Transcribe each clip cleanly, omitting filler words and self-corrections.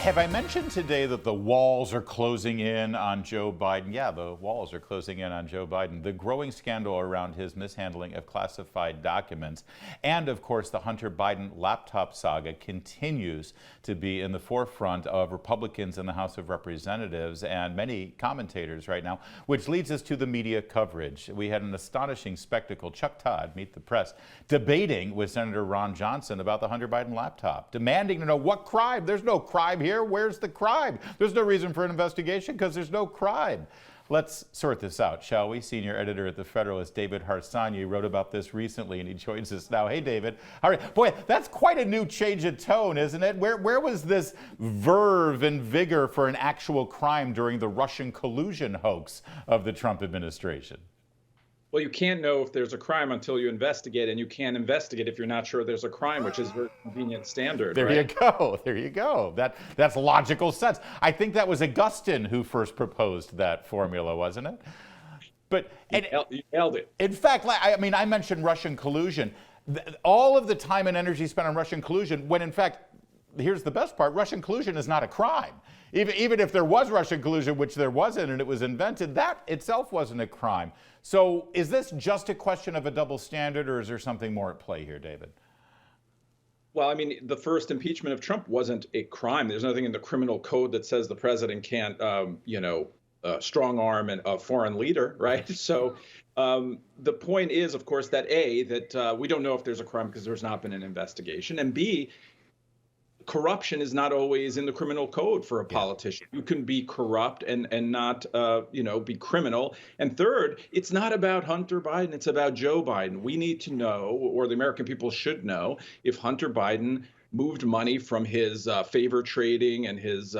Have I mentioned today that the walls are closing in on Joe Biden? Yeah, the walls are closing in on Joe Biden. The growing scandal around his mishandling of classified documents and, of course, the Hunter Biden laptop saga continues to be in the forefront of Republicans in the House of Representatives and many commentators right now, which leads us to the media coverage. We had an astonishing spectacle. Chuck Todd, Meet the Press, debating with Senator Ron Johnson about the Hunter Biden laptop, demanding to know what crime. There's no crime here. Where's the crime? There's no reason for an investigation because there's no crime. Let's sort this out, shall we? Senior editor at The Federalist, David Harsanyi, wrote about this recently, and he joins us now. Hey, David. All right. Boy, that's quite a new change of tone, isn't it? Where was this verve and vigor for an actual crime during the Russian collusion hoax of the Trump administration? Well, you can't know if there's a crime until you investigate, and you can't investigate if you're not sure there's a crime, which is a very convenient standard. There right? you go. There you go. That's logical sense. I think that was Augustine who first proposed that formula, wasn't it? But you nailed it. In fact, I mentioned Russian collusion. All of the time and energy spent on Russian collusion, when in fact, here's the best part, Russian collusion is not a crime. Even if there was Russian collusion, which there wasn't, and it was invented, that itself wasn't a crime. So is this just a question of a double standard, or is there something more at play here, David? Well, I mean, the first impeachment of Trump wasn't a crime. There's nothing in the criminal code that says the president can't, strong arm a foreign leader, right? So the point is, of course, that we don't know if there's a crime because there's not been an investigation, and B, corruption is not always in the criminal code for a politician. You can be corrupt and not, be criminal. And third, it's not about Hunter Biden. It's about Joe Biden. We need to know, or the American people should know, if Hunter Biden moved money from his favor trading and his,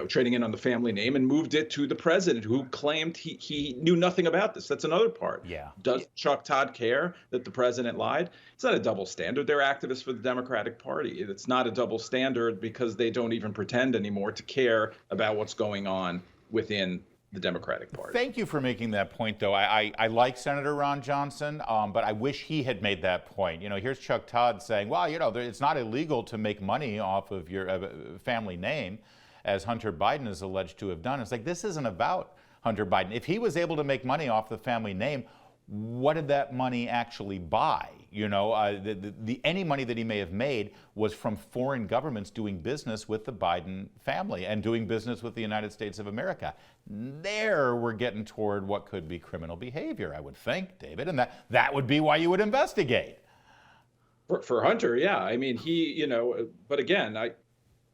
trading in on the family name and moved it to the president, who claimed he knew nothing about this. That's another part. Yeah. Does Chuck Todd care that the president lied? It's not a double standard. They're activists for the Democratic Party. It's not a double standard because they don't even pretend anymore to care about what's going on within the Democratic Party. Thank you for making that point, though. I like Senator Ron Johnson, but I wish he had made that point. Here's Chuck Todd saying, well, it's not illegal to make money off of your family name, as Hunter Biden is alleged to have done. It's like, this isn't about Hunter Biden. If he was able to make money off the family name, what did that money actually buy? Any money that he may have made was from foreign governments doing business with the Biden family and doing business with the United States of America. There we're getting toward what could be criminal behavior, I would think, David, and that would be why you would investigate. For Hunter, yeah. I mean, but again, I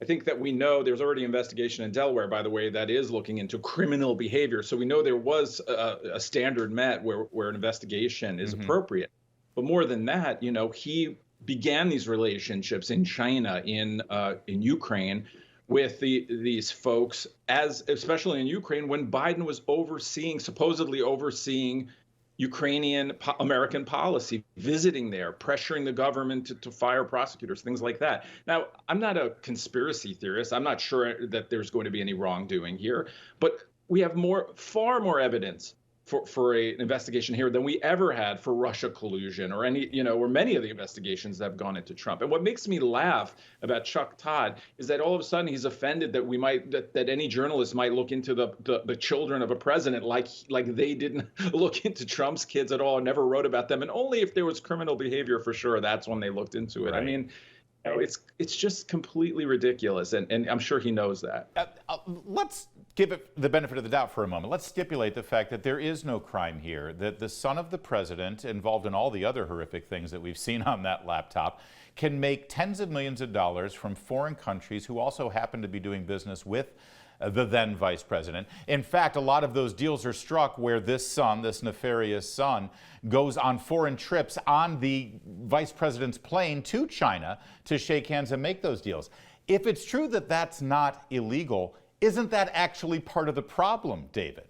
think that we know there's already an investigation in Delaware, by the way, that is looking into criminal behavior. So we know there was a standard met where an investigation is appropriate. But more than that, he began these relationships in China, in Ukraine, with these folks, especially in Ukraine, when Biden was supposedly overseeing Ukrainian American policy, visiting there, pressuring the government to fire prosecutors, things like that. Now, I'm not a conspiracy theorist. I'm not sure that there's going to be any wrongdoing here, but we have far more evidence for an investigation here than we ever had for Russia collusion or or many of the investigations that have gone into Trump. And what makes me laugh about Chuck Todd is that all of a sudden he's offended that that any journalist might look into the children of a president like they didn't look into Trump's kids at all and never wrote about them. And only if there was criminal behavior for sure, that's when they looked into it. Right. I mean, it's just completely ridiculous, and I'm sure he knows that. Let's give it the benefit of the doubt for a moment. Let's stipulate the fact that there is no crime here, that the son of the president, involved in all the other horrific things that we've seen on that laptop, can make tens of millions of dollars from foreign countries who also happen to be doing business with the then vice president. In fact, a lot of those deals are struck where this nefarious son, goes on foreign trips on the vice president's plane to China to shake hands and make those deals. If it's true that that's not illegal, isn't that actually part of the problem, David?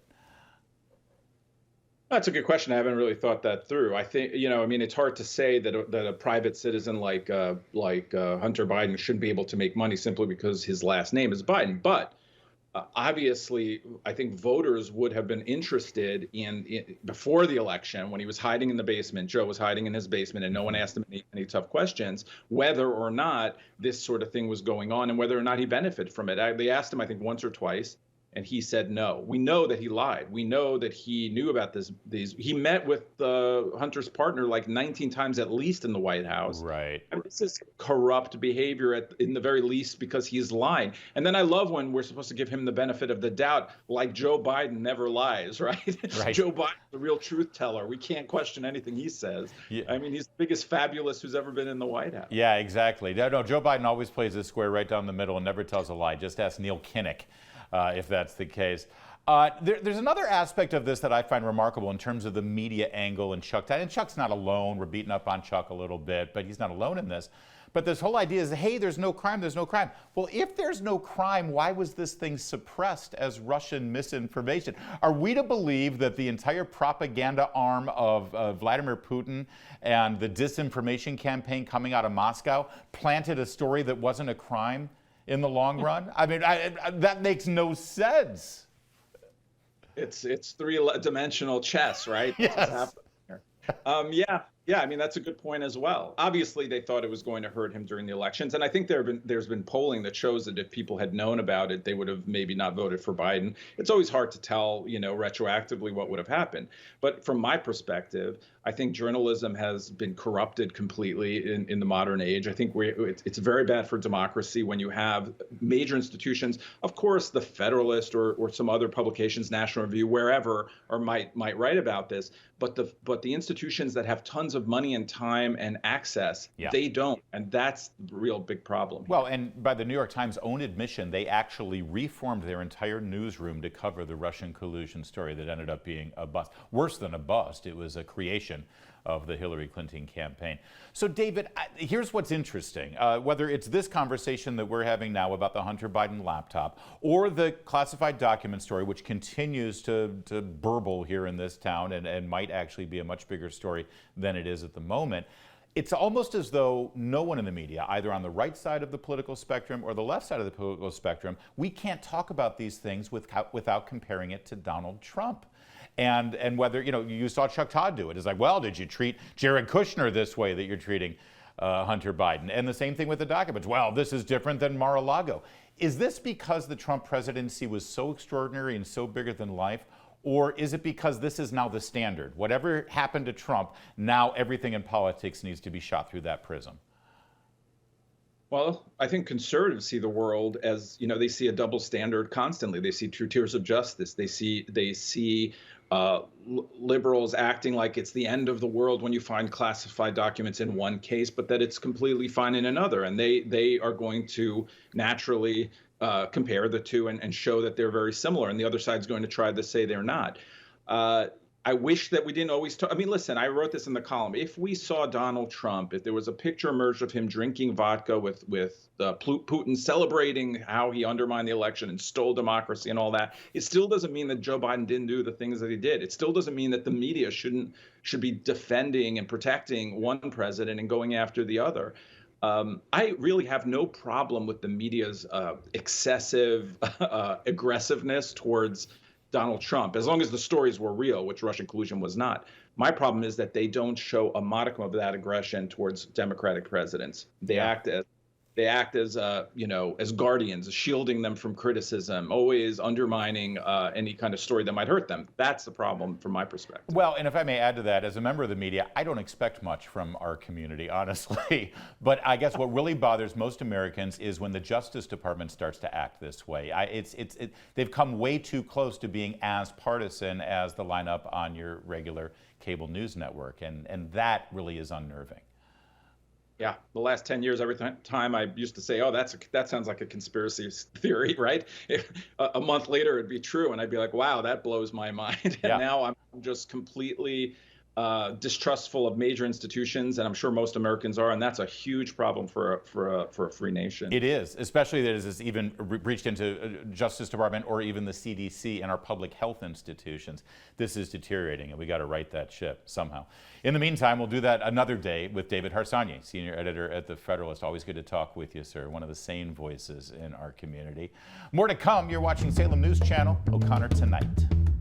That's a good question. I haven't really thought that through. I think, it's hard to say that a private citizen like Hunter Biden shouldn't be able to make money simply because his last name is Biden. But Obviously, I think voters would have been interested in before the election when he was hiding in the basement. Joe was hiding in his basement, and no one Mhm. asked him any tough questions, whether or not this sort of thing was going on and whether or not he benefited from it. They asked him, I think, once or twice, and he said no. We know that he lied. We know that he knew about this. These he met with Hunter's partner like 19 times at least in the White House. Right. And this is corrupt behavior in the very least because he's lying. And then I love when we're supposed to give him the benefit of the doubt, like Joe Biden never lies, right? Right. Joe Biden, the real truth teller. We can't question anything he says. Yeah. I mean, he's the biggest fabulous who's ever been in the White House. Yeah, exactly. No, Joe Biden always plays this square right down the middle and never tells a lie. Just ask Neil Kinnock if that's the case. There's another aspect of this that I find remarkable in terms of the media angle and Chuck. And Chuck's not alone. We're beating up on Chuck a little bit, but he's not alone in this. But this whole idea is, hey, there's no crime, there's no crime. Well, if there's no crime, why was this thing suppressed as Russian misinformation? Are we to believe that the entire propaganda arm of Vladimir Putin and the disinformation campaign coming out of Moscow planted a story that wasn't a crime in the long run? I mean, that makes no sense. It's three-dimensional chess, right? That's what's Yes. happening here. Yeah. I mean, that's a good point as well. Obviously, they thought it was going to hurt him during the elections, and I think there's been polling that shows that if people had known about it, they would have maybe not voted for Biden. It's always hard to tell, retroactively what would have happened. But from my perspective, I think journalism has been corrupted completely in the modern age. I think it's very bad for democracy when you have major institutions, of course, the Federalist or some other publications, National Review, wherever, or might write about this. But the institutions that have tons of money and time and access, Yeah. they don't, and that's the real big problem. Well, and by the New York Times' own admission, they actually reformed their entire newsroom to cover the Russian collusion story that ended up being a bust. Worse than a bust, it was a creation of the Hillary Clinton campaign. So, David, here's what's interesting. Whether it's this conversation that we're having now about the Hunter Biden laptop or the classified document story, which continues to burble here in this town and might actually be a much bigger story than it is at the moment, it's almost as though no one in the media, either on the right side of the political spectrum or the left side of the political spectrum, we can't talk about these things without comparing it to Donald Trump. And whether, you saw Chuck Todd do it. It's like, well, did you treat Jared Kushner this way that you're treating Hunter Biden? And the same thing with the documents. Well, this is different than Mar-a-Lago. Is this because the Trump presidency was so extraordinary and so bigger than life? Or is it because this is now the standard? Whatever happened to Trump, now everything in politics needs to be shot through that prism. Well, I think conservatives see the world as, they see a double standard constantly. They see two tiers of justice. They see liberals acting like it's the end of the world when you find classified documents in one case, but that it's completely fine in another. And they are going to naturally compare the two and show that they're very similar. And the other side's going to try to say they're not. I wish that we didn't always talk. I mean, listen, I wrote this in the column. If we saw Donald Trump, if there was a picture emerged of him drinking vodka with Putin celebrating how he undermined the election and stole democracy and all that, it still doesn't mean that Joe Biden didn't do the things that he did. It still doesn't mean that the media should be defending and protecting one president and going after the other. I really have no problem with the media's excessive aggressiveness towards Donald Trump, as long as the stories were real, which Russian collusion was not. My problem is that they don't show a modicum of that aggression towards Democratic presidents. They act as as guardians, shielding them from criticism, always undermining any kind of story that might hurt them. That's the problem from my perspective. Well, and if I may add to that, as a member of the media, I don't expect much from our community, honestly. But I guess what really bothers most Americans is when the Justice Department starts to act this way. They've come way too close to being as partisan as the lineup on your regular cable news network, and that really is unnerving. Yeah, the last 10 years, every time I used to say, oh, that sounds like a conspiracy theory, right? A month later, it'd be true. And I'd be like, wow, that blows my mind. And Yeah. now I'm just completely distrustful of major institutions, and I'm sure most Americans are, and that's a huge problem for a free nation. It is, especially that it's even reached into Justice Department or even the CDC and our public health institutions. This is deteriorating, and we got to right that ship somehow. In the meantime, we'll do that another day with David Harsanyi, senior editor at The Federalist. Always good to talk with you, sir. One of the sane voices in our community. More to come. You're watching Salem News Channel, O'Connor Tonight.